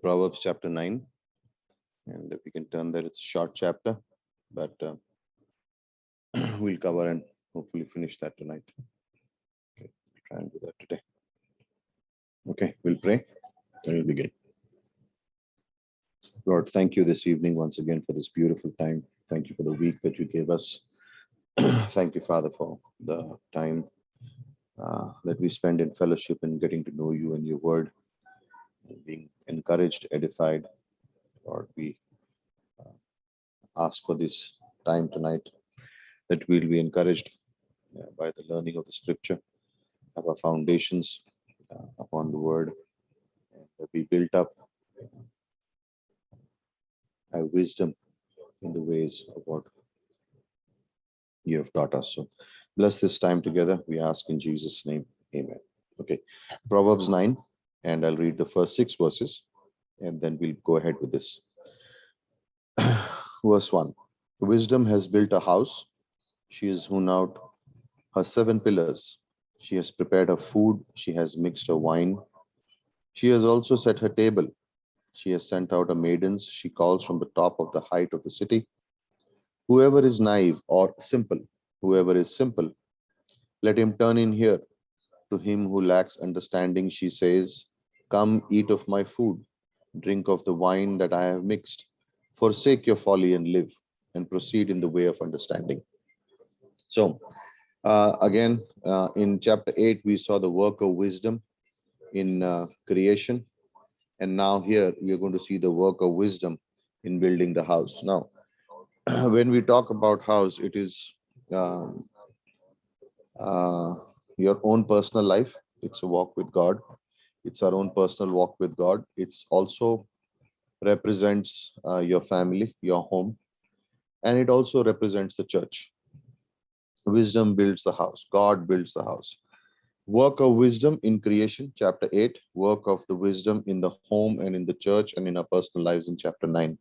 Proverbs chapter 9. And if we can turn there, it's a short chapter, but we'll cover and hopefully finish that tonight. Okay, we'll try and do that today. Okay, we'll pray and we'll begin. Lord, thank you this evening once again for this beautiful time. Thank you for the week that you gave us. Thank you, Father, for the time that we spend in fellowship and getting to know you and your word, and being encouraged, edified. Lord, we ask for this time tonight that we'll be encouraged by the learning of the scripture, have our foundations upon the word, and be built up, have wisdom in the ways of what you have taught us. So bless this time together. We ask in Jesus' name. Amen. Okay. Proverbs 9, and I'll read the first 6 verses, and then we'll go ahead with this. Verse 1. Wisdom has built a house. She has hewn out her 7 pillars. She has prepared her food. She has mixed her wine. She has also set her table. She has sent out her maidens. She calls from the top of the height of the city. Whoever is naive or simple, whoever is simple, let him turn in here. To him who lacks understanding, she says, come eat of my food, drink of the wine that I have mixed. Forsake your folly and live, and proceed in the way of understanding. So, again, in chapter 8, we saw the work of wisdom in creation. And now here we are going to see the work of wisdom in building the house. Now, when we talk about house, it is um, your own personal life. It's a walk with God. It's our own personal walk with God. It's also represents your family, your home, and it also represents the church. Wisdom builds the house. God builds the house. Work of wisdom in creation, chapter 8. Work of the wisdom in the home and in the church and in our personal lives in chapter 9.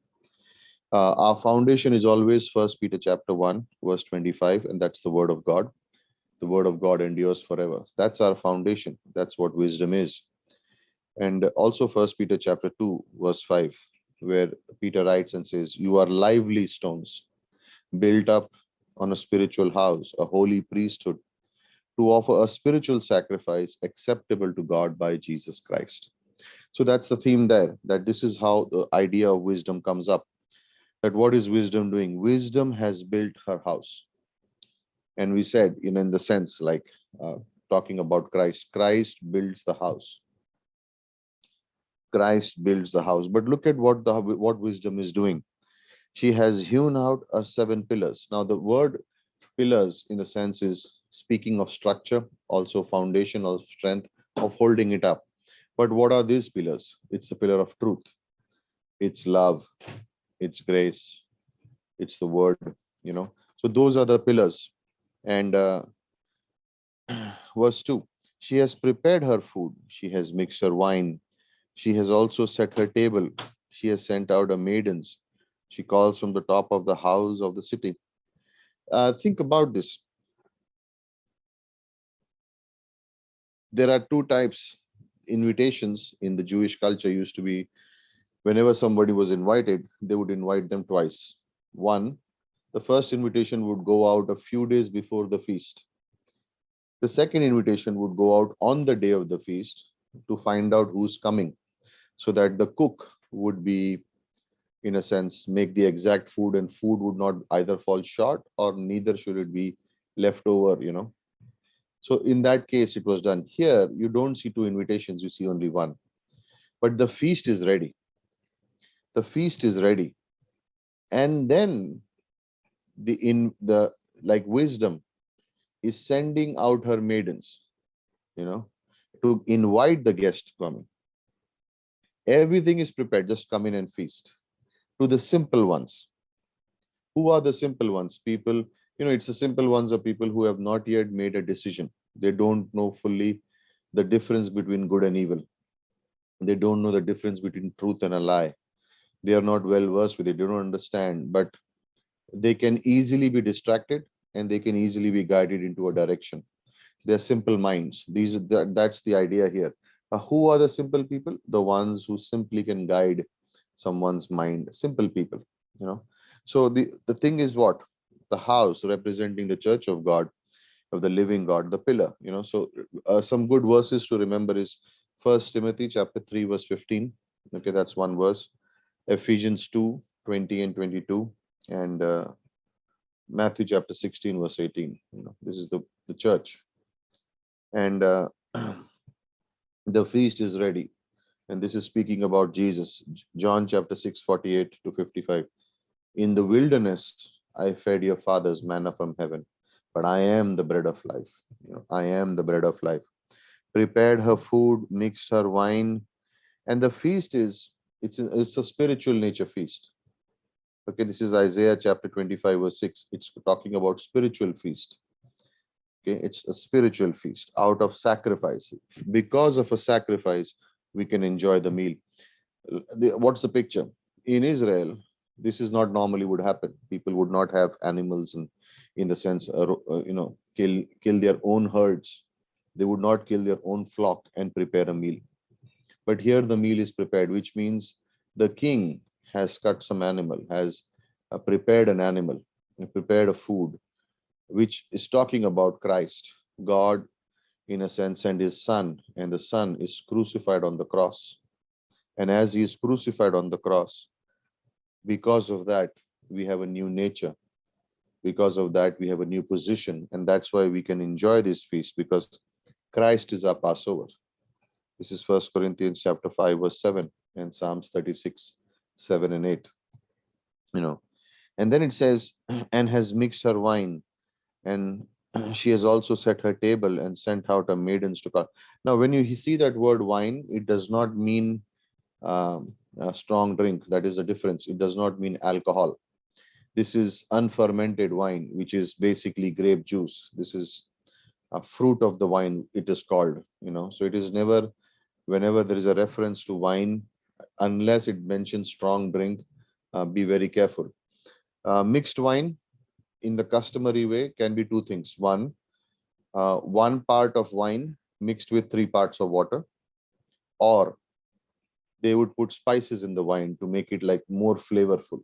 Our foundation is always First Peter chapter 1, verse 25, and that's the word of God. The word of God endures forever. That's our foundation. That's what wisdom is. And also First Peter chapter 2, verse 5, where Peter writes and says, you are lively stones, built up on a spiritual house, a holy priesthood, to offer a spiritual sacrifice acceptable to God by Jesus Christ. So that's the theme there, that this is how the idea of wisdom comes up. That what is wisdom doing? Wisdom has built her house. And we said, in the sense like talking about Christ, Christ builds the house. Christ builds the house. But look at what wisdom is doing. She has hewn out her 7 pillars. Now, the word pillars, in a sense, is speaking of structure, also foundation of strength, of holding it up. But what are these pillars? It's the pillar of truth. It's love. It's grace. It's the word. So those are the pillars. And verse 2, she has prepared her food. She has mixed her wine. She has also set her table. She has sent out her maidens. She calls from the top of the house of the city. Think about this. There are 2 types. Invitations in the Jewish culture used to be, whenever somebody was invited, they would invite them twice. One, the first invitation would go out a few days before the feast. The second invitation would go out on the day of the feast to find out who's coming, so that the cook would be, in a sense, make the exact food, and food would not either fall short or neither should it be left over. So in that case, it was done. Here, you don't see 2 invitations, you see only one. But the feast is ready. The feast is ready. And then the like wisdom is sending out her maidens, you know, to invite the guest coming. Everything is prepared, just come in and feast. To the simple ones. Who are the simple ones? People, it's the simple ones are people who have not yet made a decision. They don't know fully the difference between good and evil. They don't know the difference between truth and a lie. They are not well versed with it. They don't understand, but they can easily be distracted and they can easily be guided into a direction. They're simple minds. That's the idea here. Who are the simple people? The ones who simply can guide someone's mind. Simple people, you know. So the thing is what? The house representing the church of God, of the living God, the pillar, you know. So some good verses to remember is First Timothy chapter 3 verse 15. Okay, that's one verse. Ephesians 2 20 and 22, and Matthew chapter 16 verse 18. You know, this is the church, and the feast is ready. And this is speaking about Jesus. John chapter 6 48 to 55. In the wilderness, I fed your fathers manna from heaven, but I am the bread of life. You know, I am the bread of life. Prepared her food, mixed her wine, and the feast is it's a spiritual nature feast. Okay, this is Isaiah chapter 25 verse 6. It's talking about spiritual feast. Okay, it's a spiritual feast out of sacrifice. Because of a sacrifice, we can enjoy the meal. What's the picture? In Israel, this is not normally would happen. People would not have animals and, in the sense, kill their own herds. They would not kill their own flock and prepare a meal. But here the meal is prepared, which means the king has cut some animal, has prepared an animal, prepared a food, which is talking about Christ. God, in a sense, sent his son, and the son is crucified on the cross. And as he is crucified on the cross, because of that, we have a new nature. Because of that, we have a new position. And that's why we can enjoy this feast, because Christ is our Passover. This is First Corinthians chapter 5, verse 7, and Psalms 36, 7 and 8. You know, and then it says, and has mixed her wine, and she has also set her table and sent out her maidens to call. Now, when you see that word wine, it does not mean a strong drink. That is the difference. It does not mean alcohol. This is unfermented wine, which is basically grape juice. This is a fruit of the wine, it is called, you know. So it is never, whenever there is a reference to wine, unless it mentions strong drink, be very careful. Mixed wine in the customary way can be two things. One part of wine mixed with three parts of water, or they would put spices in the wine to make it like more flavorful.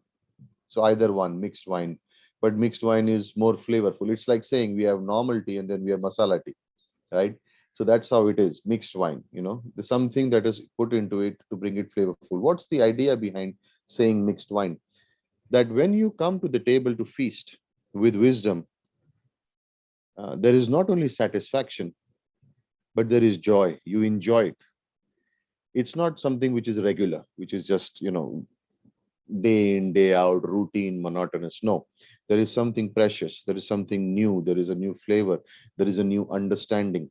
So either one, mixed wine, but mixed wine is more flavorful. It's like saying we have normal tea and then we have masala tea, right? So that's how it is, mixed wine. You know, there's something that is put into it to bring it flavorful. What's the idea behind saying mixed wine? That when you come to the table to feast with wisdom, there is not only satisfaction, but there is joy. You enjoy it. It's not something which is regular, which is just, you know, day in, day out, routine, monotonous. No, there is something precious. There is something new. There is a new flavor. There is a new understanding.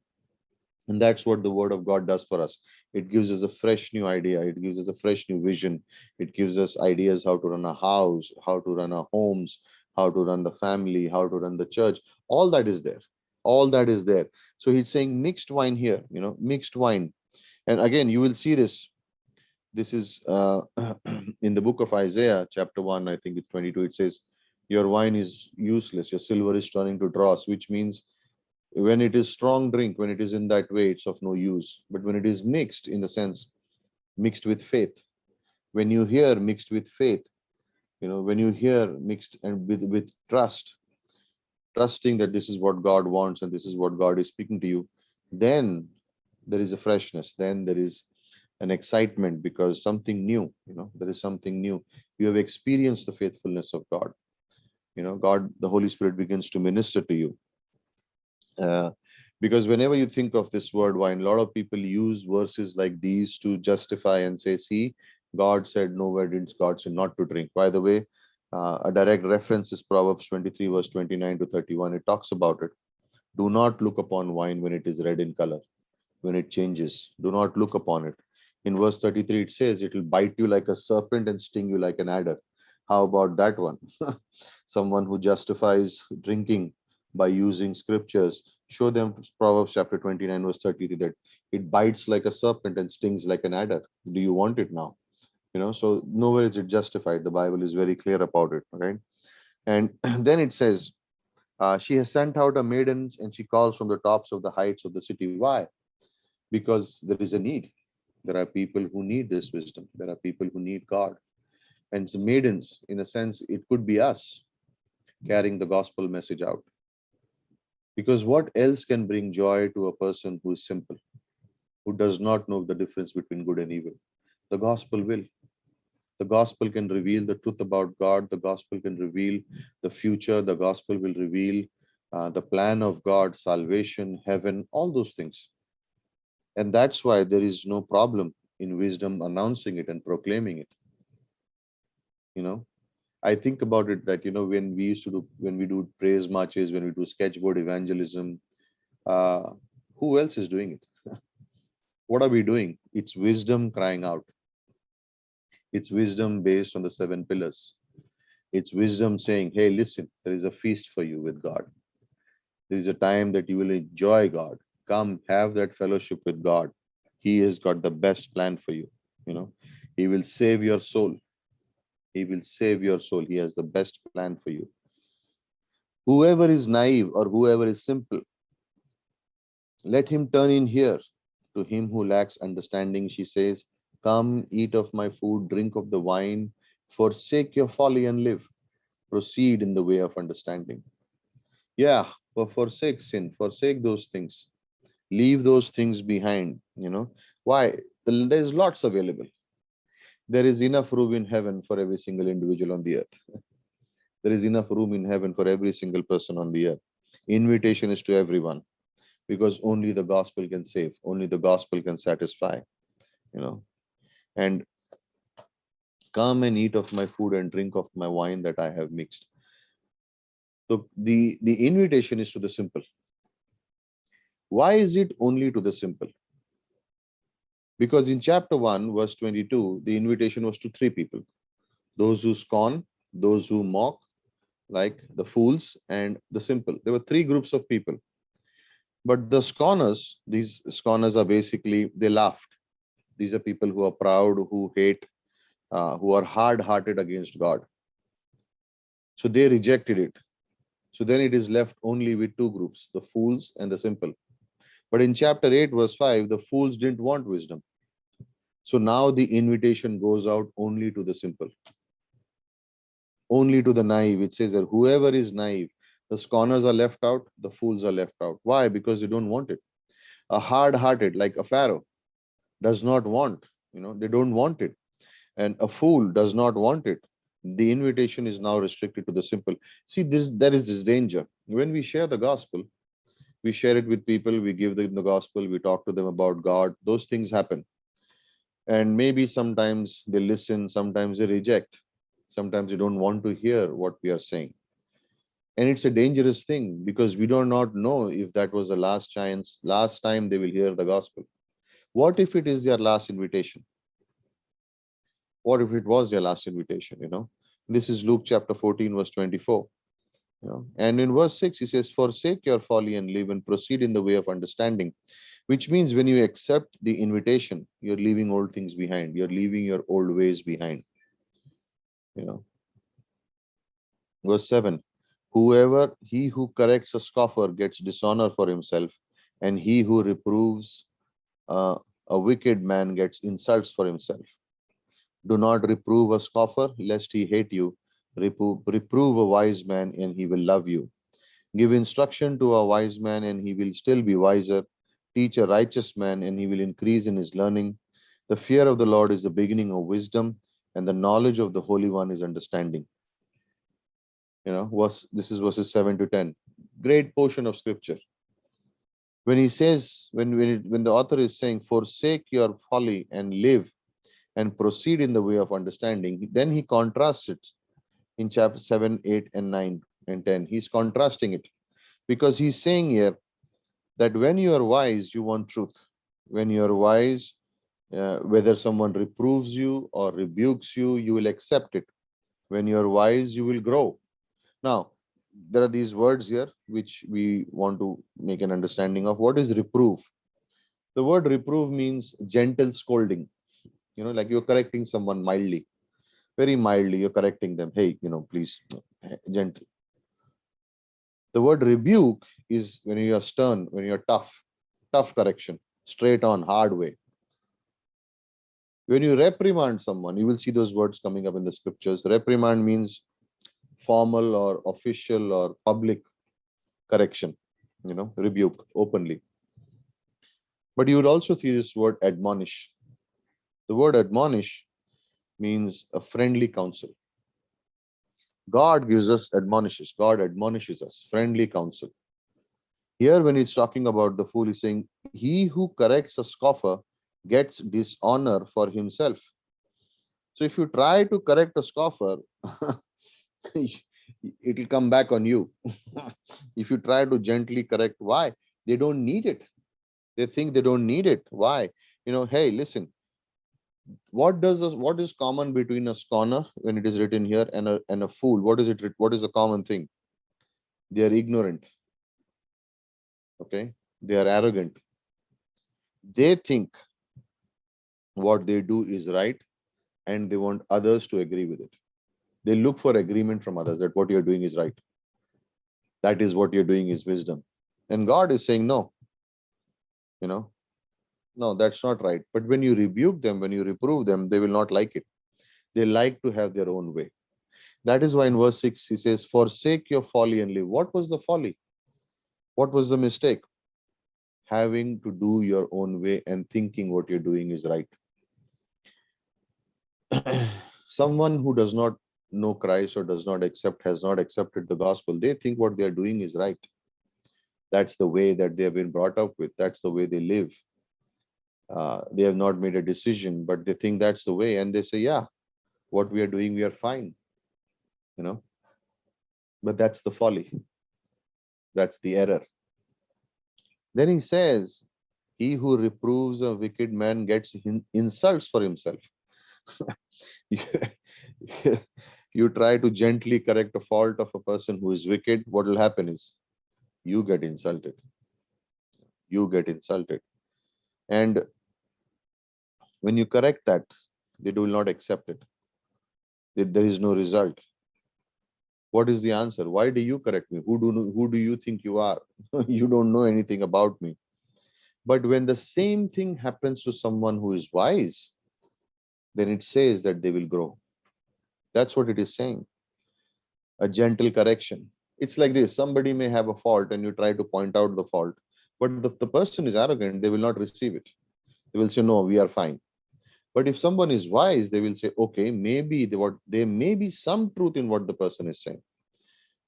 And that's what the word of God does for us. It gives us a fresh new idea. It gives us a fresh new vision. It gives us ideas how to run a house, how to run our homes, how to run the family, how to run the church. All that is there. All that is there. So he's saying mixed wine here, you know, mixed wine. And again, you will see this. This is in the book of Isaiah, chapter 1, I think it's 22. It says, your wine is useless, your silver is turning to dross, which means when it is strong drink, when it is in that way, it's of no use. But when it is mixed, in the sense, mixed with faith, when you hear mixed with faith, you know, when you hear mixed and with trust, trusting that this is what God wants and this is what God is speaking to you, then there is a freshness, then there is an excitement, because something new, you know, there is something new. You have experienced the faithfulness of God. You know, God, the Holy Spirit begins to minister to you. Uh, because whenever you think of this word wine, a lot of people use verses like these to justify and say, see, God said, nowhere did God say not to drink. By the way, a direct reference is Proverbs 23, verse 29 to 31. It talks about it. Do not look upon wine when it is red in color, when it changes. Do not look upon it. In verse 33, it says, it will bite you like a serpent and sting you like an adder. How about that one? Someone who justifies drinking by using scriptures, show them Proverbs chapter 29, verse 33, that it bites like a serpent and stings like an adder. Do you want it now? You know, so nowhere is it justified. The Bible is very clear about it, right? And then it says, she has sent out her maidens and she calls from the tops of the heights of the city. Why? because there is a need. There are people who need this wisdom. There are people who need God. And the maidens, in a sense, it could be us carrying the gospel message out. Because what else can bring joy to a person who is simple, who does not know the difference between good and evil? The gospel will. The gospel can reveal the truth about God. The gospel can reveal the future. The gospel will reveal the plan of God, salvation, heaven, all those things. And that's why there is no problem in wisdom announcing it and proclaiming it. You know, I think about it that, when we used to do, when we do praise marches, when we do sketchboard evangelism, uh, who else is doing it? What are we doing? It's wisdom crying out. It's wisdom based on the seven pillars. It's wisdom saying, hey, listen, there is a feast for you with God. There is a time that you will enjoy God. Come have that fellowship with God. He has got the best plan for you. You know, He will save your soul. He will save your soul. He has the best plan for you. Whoever is naive or whoever is simple, let him turn in here. To him who lacks understanding, she says, come, eat of my food, drink of the wine, forsake your folly and live. Proceed in the way of understanding. Yeah, but forsake sin, forsake those things, leave those things behind. Why? There's lots available. There is enough room in heaven for every single individual on the earth. There is enough room in heaven for every single person on the earth. Invitation is to everyone, because only the gospel can save, only the gospel can satisfy. you know and come and eat of my food and drink of my wine that I have mixed. So the invitation is to the simple. Why is it only to the simple? Because in chapter 1 verse 22, the invitation was to three people: those who scorn, those who mock, like the fools, and the simple. There were three groups of people. But the scorners, these scorners are basically, they laughed. These are people who are proud, who hate, who are hard hearted against God. So they rejected it. So then it is left only with two groups, the fools and the simple. But in chapter 8, verse 5, the fools didn't want wisdom. So now the invitation goes out only to the simple, only to the naive. It says that whoever is naive, the scorners are left out, the fools are left out. Why? Because they don't want it. A hard hearted, like a Pharaoh, does not want, they don't want it. And a fool does not want it. The invitation is now restricted to the simple. See, there is this danger. When we share the gospel, we share it with people, we give them the gospel, we talk to them about God, those things happen. And maybe sometimes they listen, sometimes they reject, sometimes they don't want to hear what we are saying. And it's a dangerous thing, because we do not know if that was the last chance, last time they will hear the gospel. What if it is their last invitation? What if it was their last invitation? This is Luke chapter 14 verse 24. And in verse 6 he says, forsake your folly and live, and proceed in the way of understanding. Which means when you accept the invitation, you're leaving old things behind, you're leaving your old ways behind. you know Verse 7, whoever he who corrects a scoffer gets dishonor for himself, and he who reproves uh, a wicked man gets insults for himself. Do not reprove a scoffer, lest he hate you. Reprove a wise man, and he will love you. Give instruction to a wise man, and he will still be wiser. Teach a righteous man, and he will increase in his learning. The fear of the Lord is the beginning of wisdom, and the knowledge of the Holy One is understanding. This is verses 7 to 10. Great portion of scripture. When he says, when the author is saying, forsake your folly and live and proceed in the way of understanding, then he contrasts it in chapter 7, 8, and 9 and 10. He's contrasting it, because he's saying here that when you are wise, you want truth. When you are wise, whether someone reproves you or rebukes you, you will accept it. When you are wise, you will grow. Now, there are these words here which we want to make an understanding of. What is reprove? The word reprove means gentle scolding. Like you're correcting someone mildly, very mildly, you're correcting them. Hey, please, gentle. The word rebuke is when you are stern, when you're tough correction, straight on, hard way. When you reprimand someone, you will see those words coming up in the scriptures. Reprimand means formal or official or public correction, rebuke openly. But you will also see this word admonish. The word admonish means a friendly counsel. God gives us admonishes. God admonishes us, friendly counsel. Here, when he's talking about the fool, he's saying, he who corrects a scoffer gets dishonor for himself. So if you try to correct a scoffer, it will come back on you. If you try to gently correct, why? They don't need it. They think they don't need it. Why? Hey, listen, what is common between a scorner when it is written here and a fool? What is a common thing? They are ignorant. Okay, they are arrogant. They think what they do is right, and they want others to agree with it. They look for agreement from others that what you're doing is right. That is what you're doing is wisdom. And God is saying, no, you know, no, that's not right. But when you rebuke them, when you reprove them, they will not like it. They like to have their own way. That is why in verse 6 he says, forsake your folly and live. What was the folly? What was the mistake? Having to do your own way and thinking what you're doing is right. Someone who does not know Christ or has not accepted the gospel, they think what they are doing is right. That's the way that they have been brought up with. That's the way they live. They have not made a decision, but they think that's the way. And they say, yeah, what we are doing, we are fine. But that's the folly. That's the error. Then he says, he who reproves a wicked man gets insults for himself. You try to gently correct a fault of a person who is wicked, what will happen is you get insulted. You get insulted. And when you correct that, they will not accept it. There is no result. What is the answer? Why do you correct me? Who do you think you are? You don't know anything about me. But when the same thing happens to someone who is wise, then it says that they will grow. That's what it is saying. A gentle correction. It's like this. Somebody may have a fault and you try to point out the fault. But if the person is arrogant, they will not receive it. They will say, no, we are fine. But if someone is wise, they will say, okay, maybe there may be some truth in what the person is saying.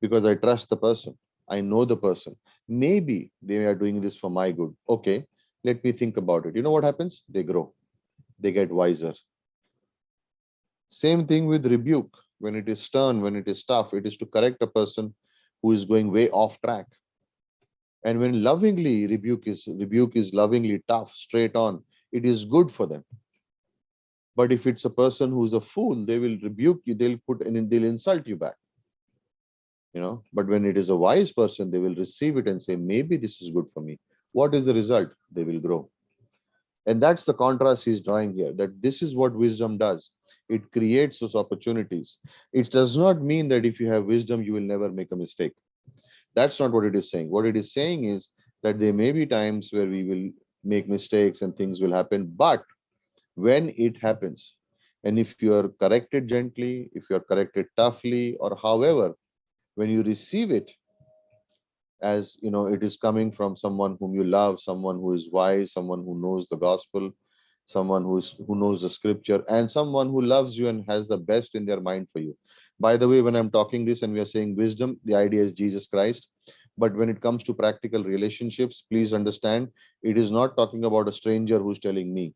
Because I trust the person. I know the person. Maybe they are doing this for my good. Okay, let me think about it. You know what happens? They grow. They get wiser. Same thing with rebuke. When it is stern, when it is tough, it is to correct a person who is going way off track. And when rebuke is lovingly tough, straight on, it is good for them. But if it's a person who's a fool, they will rebuke you, they'll insult you back. But when it is a wise person, they will receive it and say, maybe this is good for me. What is the result? They will grow. And that's the contrast he's drawing here, that this is what wisdom does. It creates those opportunities. It does not mean that if you have wisdom, you will never make a mistake. That's not what it is saying. What it is saying is that there may be times where we will make mistakes and things will happen, but when it happens, and if you are corrected gently, if you are corrected toughly, or however, when you receive it, as it is coming from someone whom you love, someone who is wise, someone who knows the gospel, someone who knows the scripture, and someone who loves you and has the best in their mind for you. By the way, when I'm talking this and we are saying wisdom, the idea is Jesus Christ. But when it comes to practical relationships, please understand, it is not talking about a stranger who's telling me,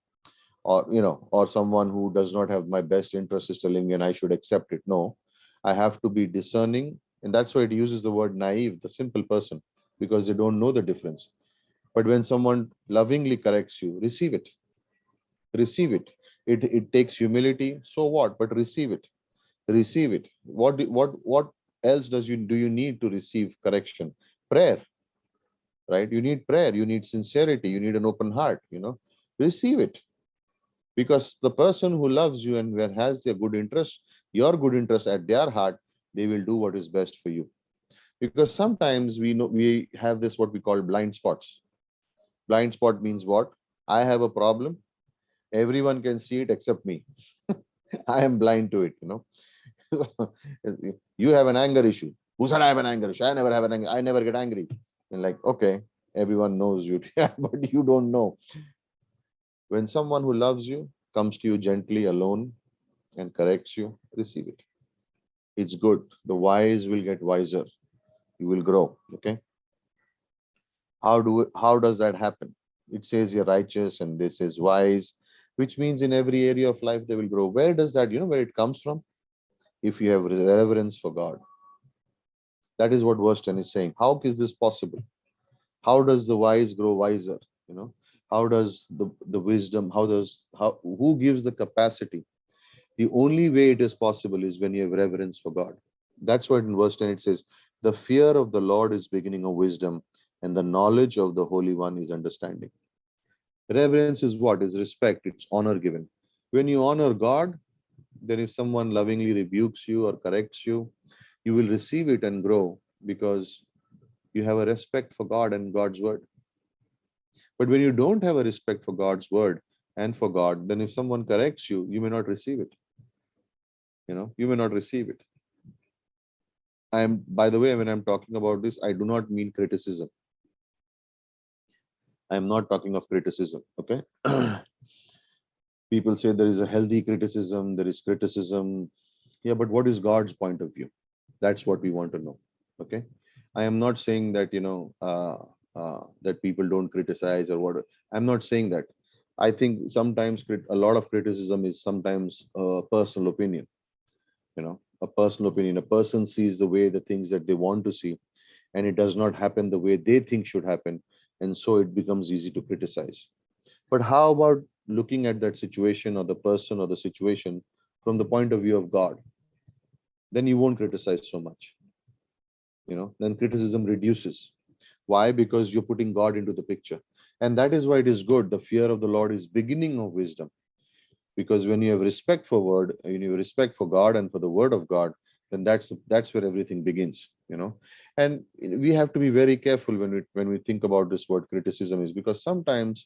or someone who does not have my best interest is telling me and I should accept it. No, I have to be discerning. And that's why it uses the word naive, the simple person, because they don't know the difference. But when someone lovingly corrects you, receive it. Receive it. It takes humility. So what? But receive it. Receive it. What else do you need to receive correction? Prayer, right? You need prayer. You need sincerity. You need an open heart. Receive it. Because the person who loves you and where has your good interest at their heart, they will do what is best for you. Because sometimes we have this what we call blind spots. Blind spot means what? I have a problem. Everyone can see it except me. I am blind to it, You have an anger issue. Who said I have an anger issue? I never have an anger. I never get angry. And like, okay, everyone knows you, but you don't know. When someone who loves you comes to you gently alone and corrects you, receive it. It's good. The wise will get wiser. You will grow. Okay. How does that happen? It says you're righteous and this is wise, which means in every area of life they will grow. Where does that, where it comes from? If you have reverence for God. That is what verse 10 is saying. How is this possible? How does the wise grow wiser? You know, how does the wisdom, who gives the capacity? The only way it is possible is when you have reverence for God. That's what in verse 10 it says, the fear of the Lord is beginning of wisdom, and the knowledge of the Holy One is understanding. Reverence is what? Is respect, it's honor given. When you honor God, then if someone lovingly rebukes you or corrects you, you will receive it and grow because you have a respect for God and God's word. But when you don't have a respect for God's word and for God, then if someone corrects you, you may not receive it. You may not receive it. By the way, when I'm talking about this, I do not mean criticism. I'm not talking of criticism. Okay. People say there is a healthy criticism, there is criticism. Yeah, but what is God's point of view? That's what we want to know. Okay. I am not saying that, that people don't criticize or what. I'm not saying that. I think sometimes a lot of criticism is sometimes a personal opinion, a personal opinion. A person sees the way the things that they want to see, and it does not happen the way they think should happen. And so it becomes easy to criticize. But how about looking at that situation or the person or the situation from the point of view of God? Then you won't criticize so much. Then criticism reduces. Why? Because you're putting God into the picture. And that is why it is good. The fear of the Lord is beginning of wisdom. Because when you have respect for word, when you have respect for God and for the word of God, then that's where everything begins. And we have to be very careful when we think about this word criticism, is because sometimes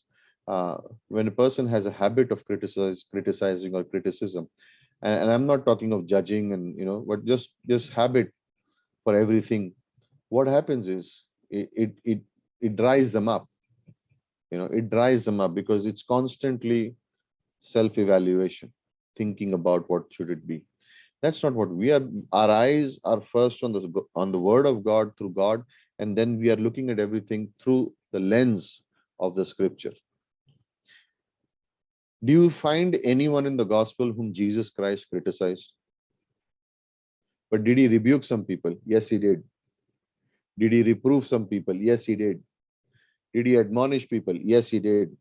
when a person has a habit of criticizing or criticism, and I'm not talking of judging and but just habit for everything, what happens is it dries them up. It dries them up because it's constantly self-evaluation, thinking about what should it be. That's not what we are. Our eyes are first on the word of God through God, and then we are looking at everything through the lens of the scripture. Do you find anyone in the gospel whom Jesus Christ criticized? But did he rebuke some people? Yes, he did. Did he reprove some people? Yes, he did. Did he admonish people? Yes, he did.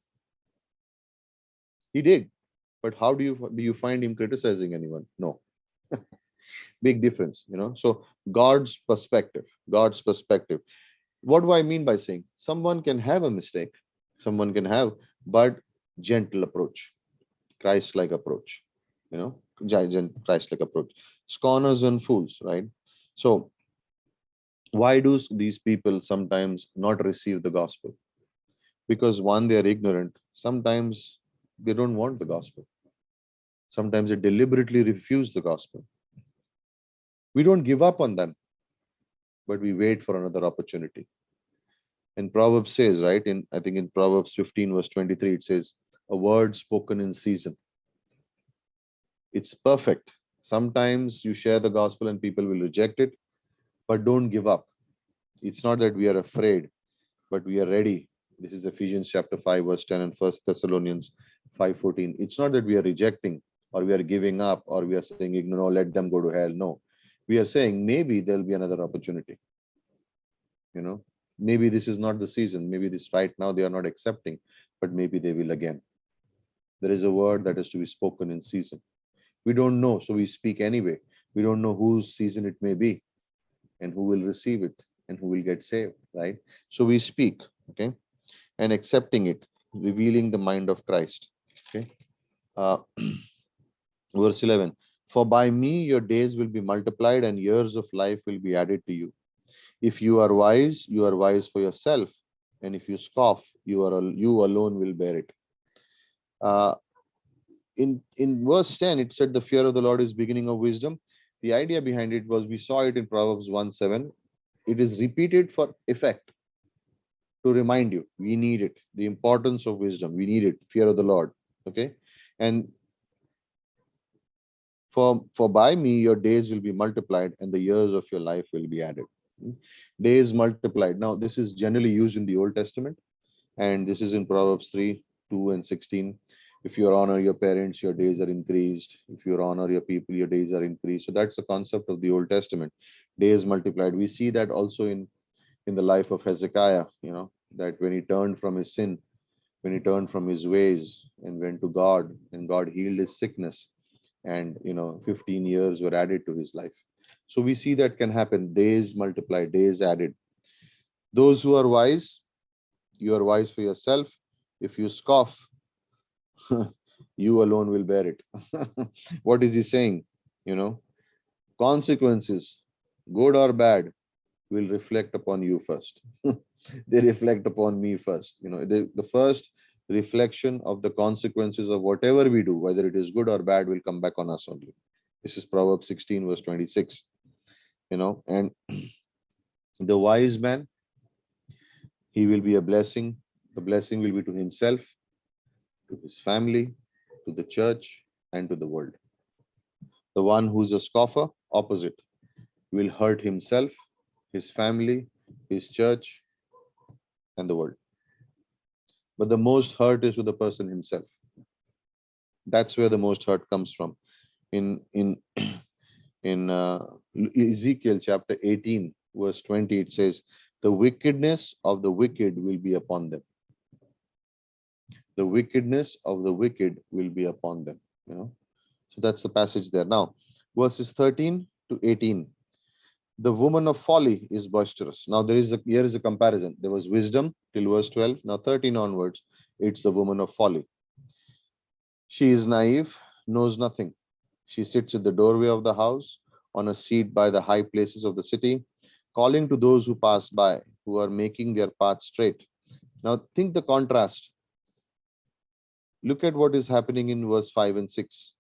He did. But how do you find him criticizing anyone? No. Big difference. So God's perspective. What do I mean by saying someone can have a mistake? Someone can have, but gentle approach, Christ-like approach, Christ-like approach. Scorners and fools, right? So why do these people sometimes not receive the gospel? Because one, they are ignorant. Sometimes they don't want the gospel. Sometimes they deliberately refuse the gospel. We don't give up on them, but we wait for another opportunity. And Proverbs says, right, I think in Proverbs 15, verse 23, it says, a word spoken in season. It's perfect. Sometimes you share the gospel and people will reject it, but don't give up. It's not that we are afraid, but we are ready. This is Ephesians chapter 5, verse 10, and 1 Thessalonians 5:14. It's not that we are rejecting or we are giving up or we are saying, no, let them go to hell. No, we are saying maybe there'll be another opportunity. Maybe this is not the season. Maybe this right now they are not accepting, but maybe they will again. There is a word that is to be spoken in season. We don't know, so we speak anyway. We don't know whose season it may be and who will receive it and who will get saved, right? So we speak, okay, and accepting it, revealing the mind of Christ. Okay. Uh, verse 11, for by me your days will be multiplied and years of life will be added to you. If you are wise for yourself, and if you scoff, you alone will bear it. Uh, in verse 10, it said the fear of the Lord is beginning of wisdom. The idea behind it was we saw it in Proverbs 1:7. It is repeated for effect to remind you we need it, the importance of wisdom. We need it, fear of the Lord. Okay. And for by me your days will be multiplied and the years of your life will be added. Hmm. Days multiplied. Now, this is generally used in the Old Testament, and this is in Proverbs 3, 2 and 16. If you honor your parents, your days are increased. If you honor your people, your days are increased. So that's the concept of the Old Testament. Days multiplied. We see that also in the life of Hezekiah, that when he turned from his sin, when he turned from his ways and went to God, and God healed his sickness, and 15 years were added to his life. So we see that can happen. Days multiplied, days added. Those who are wise, you are wise for yourself. If you scoff, you alone will bear it. What is he saying? You know, consequences, good or bad, will reflect upon you first. They reflect upon me first. The first reflection of the consequences of whatever we do, whether it is good or bad, will come back on us only. This is Proverbs 16, verse 26. And the wise man, he will be a blessing. The blessing will be to himself, to his family, to the church, and to the world. The one who's a scoffer, opposite, will hurt himself, his family, his church, and the world. But the most hurt is to the person himself. That's where the most hurt comes from. In in Ezekiel chapter 18, verse 20, it says, "The wickedness of the wicked will be upon them. The wickedness of the wicked will be upon them." So that's the passage there. Now, verses 13 to 18. The woman of folly is boisterous. Now here is a comparison. There was wisdom till verse 12. Now 13 onwards, it's the woman of folly. She is naive, knows nothing. She sits at the doorway of the house, on a seat by the high places of the city, calling to those who pass by, who are making their path straight. Now think the contrast. Look at what is happening in verse 5 and 6.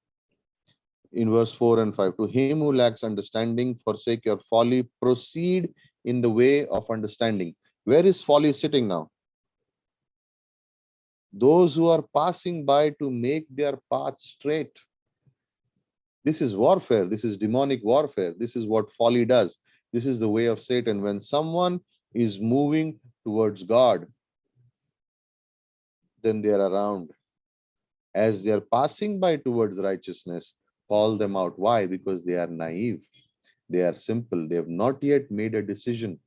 In verse 4 and 5, to him who lacks understanding, forsake your folly, proceed in the way of understanding. Where is folly sitting now? Those who are passing by to make their path straight. This is warfare. This is demonic warfare. This is what folly does. This is the way of Satan. When someone is moving towards God, then they are around. As they are passing by towards righteousness, call them out. Why? Because they are naive. They are simple. They have not yet made a decision.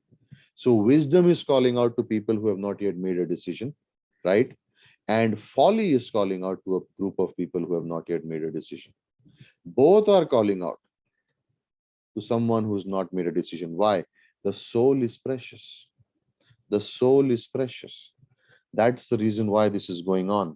So wisdom is calling out to people who have not yet made a decision, right? And folly is calling out to a group of people who have not yet made a decision. Both are calling out to someone who's not made a decision. Why? The soul is precious. The soul is precious. That's the reason why this is going on.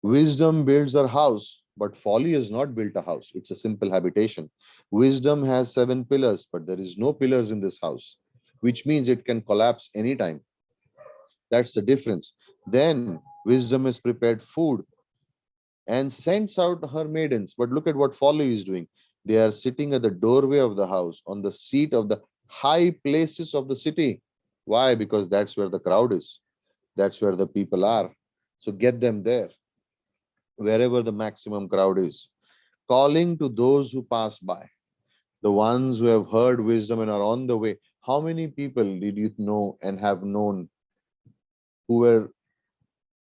Wisdom builds her house, but folly has not built a house. It's a simple habitation. Wisdom has 7 pillars, but there is no pillars in this house, which means it can collapse anytime. That's the difference. Then wisdom has prepared food and sends out her maidens. But look at what folly is doing. They are sitting at the doorway of the house, on the seat of the high places of the city. Why? Because that's where the crowd is. That's where the people are. So get them there, wherever the maximum crowd is. Calling to those who pass by, the ones who have heard wisdom and are on the way. How many people did you know and have known who were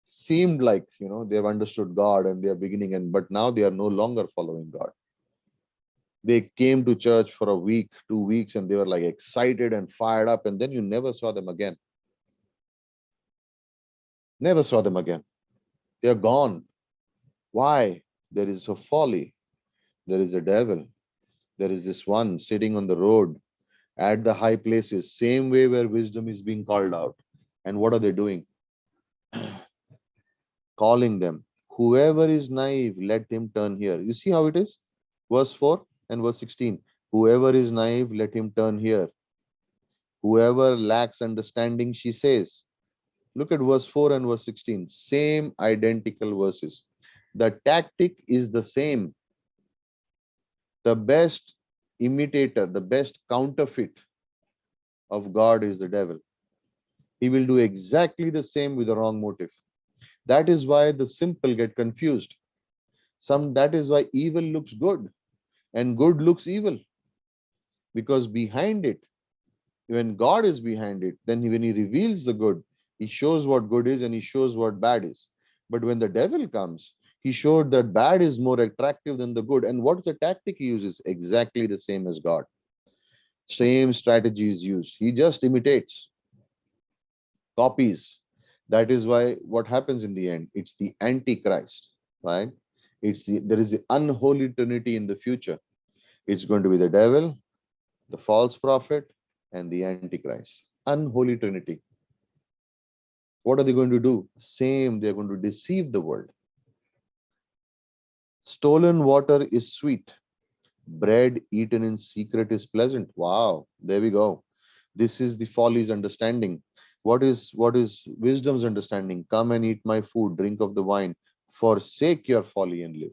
seemed like they've understood God and they are beginning, and but now they are no longer following God? They came to church for a week, 2 weeks, and they were like excited and fired up, and then you never saw them again. Never saw them again. They are gone. Why? There is a folly. There is a devil. There is this one sitting on the road at the high places, same way where wisdom is being called out. And what are they doing? Calling them. Whoever is naive, let him turn here. You see how it is? Verse 4 and verse 16. Whoever is naive, let him turn here. Whoever lacks understanding, she says. Look at verse 4 and verse 16. Same identical verses. The tactic is the same. The best imitator, the best counterfeit of God is the devil. He will do exactly the same with the wrong motive. That is why the simple get confused. That is why evil looks good and good looks evil. Because behind it, when God is behind it, then when he reveals the good, he shows what good is and he shows what bad is. But when the devil comes, he showed that bad is more attractive than the good. And what's the tactic he uses? Exactly the same as God. Same strategy is used. He just imitates, copies. That is why what happens in the end, it's the antichrist, right? There is the unholy trinity in the future. It's going to be the devil, the false prophet, and the antichrist. Unholy trinity. What are they going to do? Same, they're going to deceive the world. Stolen water is sweet. Bread eaten in secret is pleasant. Wow, there we go. This is the folly's understanding. What is wisdom's understanding? Come and eat my food, drink of the wine, forsake your folly and live.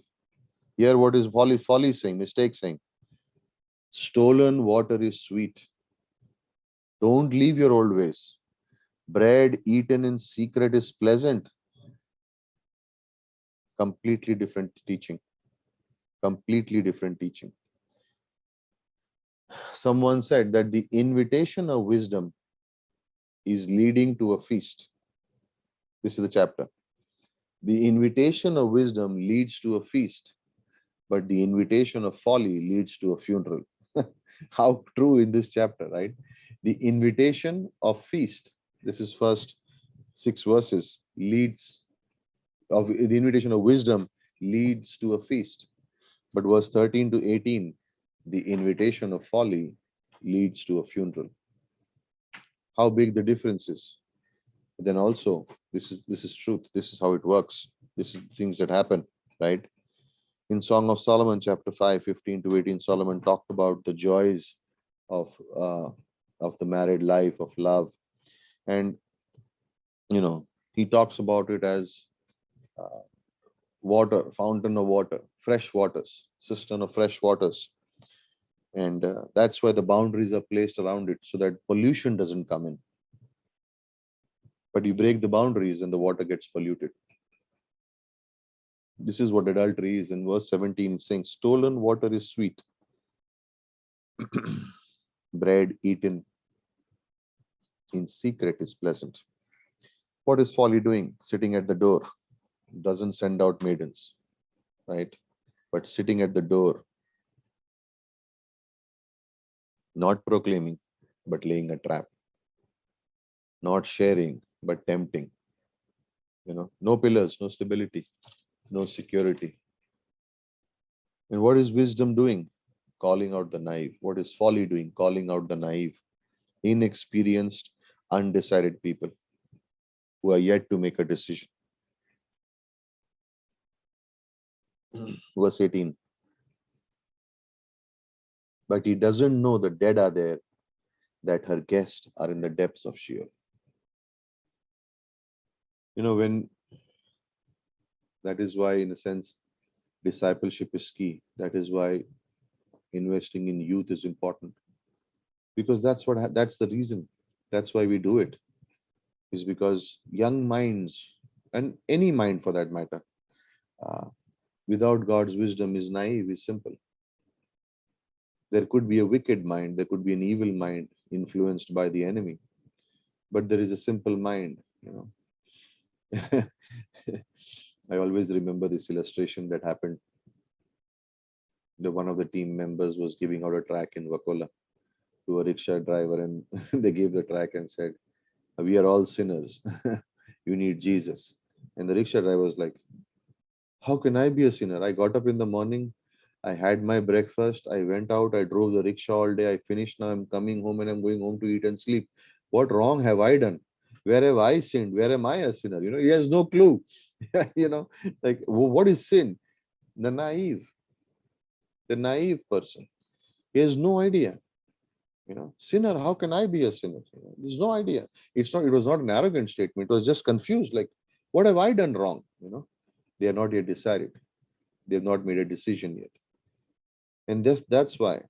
Here, what is folly saying? Mistake saying. Stolen water is sweet. Don't leave your old ways. Bread eaten in secret is pleasant. Completely different teaching. Completely different teaching. Someone said that the invitation of wisdom is leading to a feast. This is the chapter. The invitation of wisdom leads to a feast, but the invitation of folly leads to a funeral. How true in this chapter, right? The invitation of feast, this is first 6 verses, leads of the invitation of wisdom leads to a feast. But verse 13 to 18, the invitation of folly leads to a funeral. How big the difference is. But then also, this is truth. This is how it works. This is things that happen, right? In Song of Solomon, chapter 5, 15 to 18, Solomon talked about the joys of the married life, of love. And he talks about it as uh, water, fountain of water, fresh waters, cistern of fresh waters. And that's why the boundaries are placed around it so that pollution doesn't come in. But you break the boundaries and the water gets polluted. This is what adultery is. In verse 17, it's saying, stolen water is sweet. Bread eaten in secret is pleasant. What is folly doing? Sitting at the door. Doesn't send out maidens, right? But sitting at the door, not proclaiming, but laying a trap. Not sharing, but tempting. No pillars, no stability, no security. And what is wisdom doing? Calling out the naive. What is folly doing? Calling out the naive, inexperienced, undecided people who are yet to make a decision. Verse 18. But he doesn't know the dead are there, that her guests are in the depths of Sheol. When that is why, in a sense, discipleship is key. That is why investing in youth is important. Because that's the reason. That's why we do it. Is because young minds, and any mind for that matter, uh, without God's wisdom is naive, is simple. There could be a wicked mind, there could be an evil mind influenced by the enemy, but there is a simple mind. I always remember this illustration that happened. One of the team members was giving out a track in Wakola to a rickshaw driver, and they gave the track and said, "We are all sinners. You need Jesus." And the rickshaw driver was like, "How can I be a sinner? I got up in the morning, I had my breakfast, I went out, I drove the rickshaw all day, I finished, now I'm coming home and I'm going home to eat and sleep. What wrong have I done? Where have I sinned? Where am I a sinner?" He has no clue. Like, what is sin? The naive person. He has no idea. Sinner, how can I be a sinner? There's no idea. It was not an arrogant statement. It was just confused. Like, what have I done wrong? They are not yet decided. They have not made a decision yet. And that's why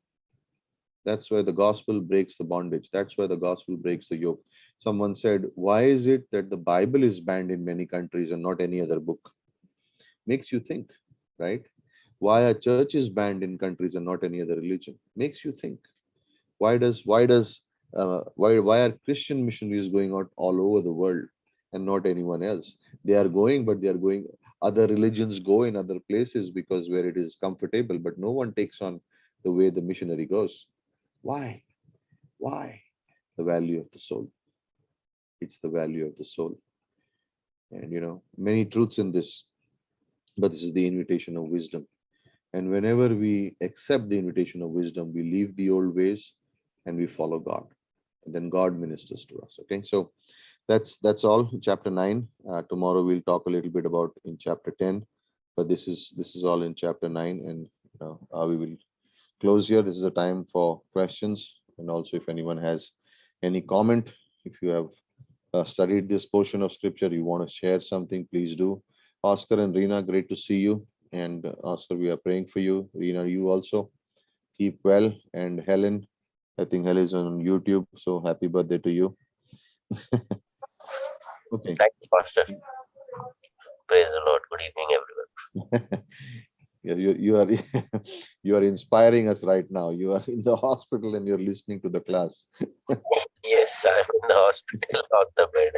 the gospel breaks the bondage. That's why the gospel breaks the yoke. Someone said, why is it that the Bible is banned in many countries and not any other book? Makes you think, right? Why a church is banned in countries and not any other religion? Makes you think. Why are Christian missionaries going out all over the world and not anyone else? They are going, but they are going. Other religions go in other places because where it is comfortable, but no one takes on the way the missionary goes. Why? Why? The value of the soul. It's the value of the soul. And many truths in this, but this is the invitation of wisdom. And whenever we accept the invitation of wisdom, we leave the old ways and we follow God. And then God ministers to us. Okay. So that's all. Chapter 9. Tomorrow we'll talk a little bit about in chapter 10. But this is all in chapter 9. And we will close here. This is a time for questions. And also if anyone has any comment, if you have studied this portion of scripture, you want to share something, please do. Oscar and Reena, great to see you. And Oscar, we are praying for you. Reena, you also keep well. And Helen, I think Helen is on YouTube. So happy birthday to you. Okay. Thank you, Pastor. Praise the Lord. Good evening, everyone. Yeah, you are you are inspiring us right now. You are in the hospital and you're listening to the class. Yes, I'm in the hospital on the bed.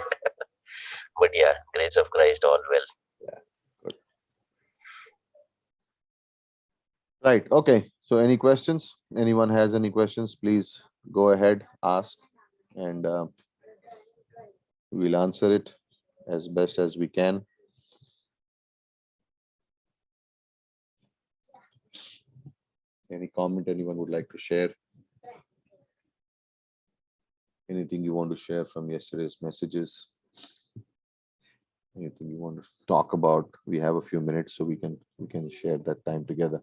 But yeah, grace of Christ, all well. Yeah, good. Right. Okay. So any questions? Anyone has any questions? Please go ahead, ask, and we'll answer it as best as we can. Any comment anyone would like to share? Anything you want to share from yesterday's messages? Anything you want to talk about? We have a few minutes, so we can share that time together.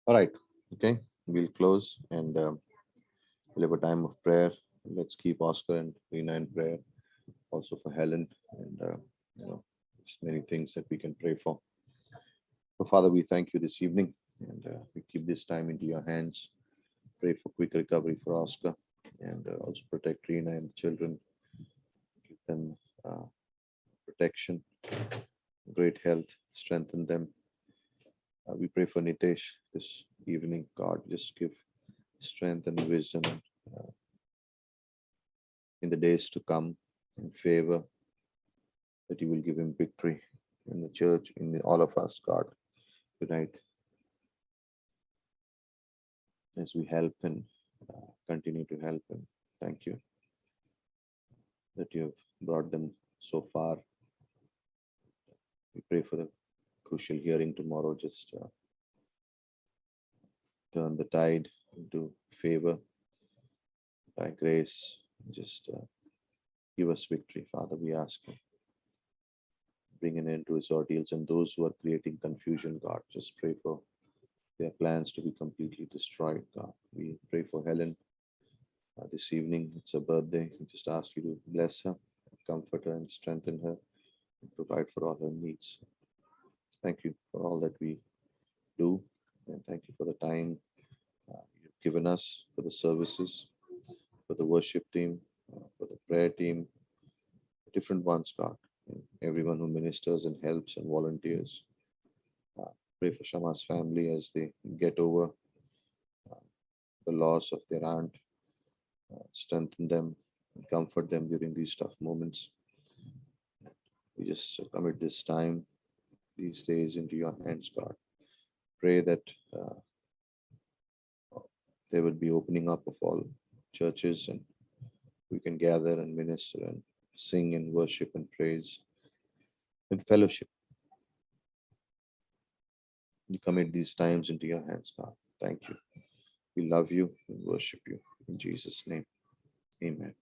All right. Okay. We'll close and we'll have a time of prayer. Let's keep Oscar and Reena in prayer. Also for Helen and there's many things that we can pray for. So Father, we thank you this evening and we keep this time into your hands. Pray for quick recovery for Oscar and also protect Reena and the children. Give them protection, great health, strengthen them. We pray for Nitesh this evening. God, just give strength and wisdom uh, in the days to come, in favor, that you will give him victory in the church, all of us, God, tonight, as we help and continue to help him. Thank you that you have brought them so far. We pray for the crucial hearing tomorrow. Just turn the tide into favor by grace. Just give us victory, Father. We ask you. Bring an end to his ordeals, and those who are creating confusion, God, just pray for their plans to be completely destroyed, God. We pray for Helen this evening. It's her birthday. We just ask you to bless her, comfort her, and strengthen her, and provide for all her needs. Thank you for all that we do, and thank you for the time you've given us, for the services, for the worship team, for the prayer team, different ones, God, and everyone who ministers and helps and volunteers. Pray for Shama's family as they get over uh, the loss of their aunt. Strengthen them and comfort them during these tough moments. We just commit this time, these days into your hands, God. Pray that there will be opening up of all churches and we can gather and minister and sing and worship and praise in fellowship. We commit these times into your hands, God. Thank you. We love you and worship you. In Jesus' name, amen.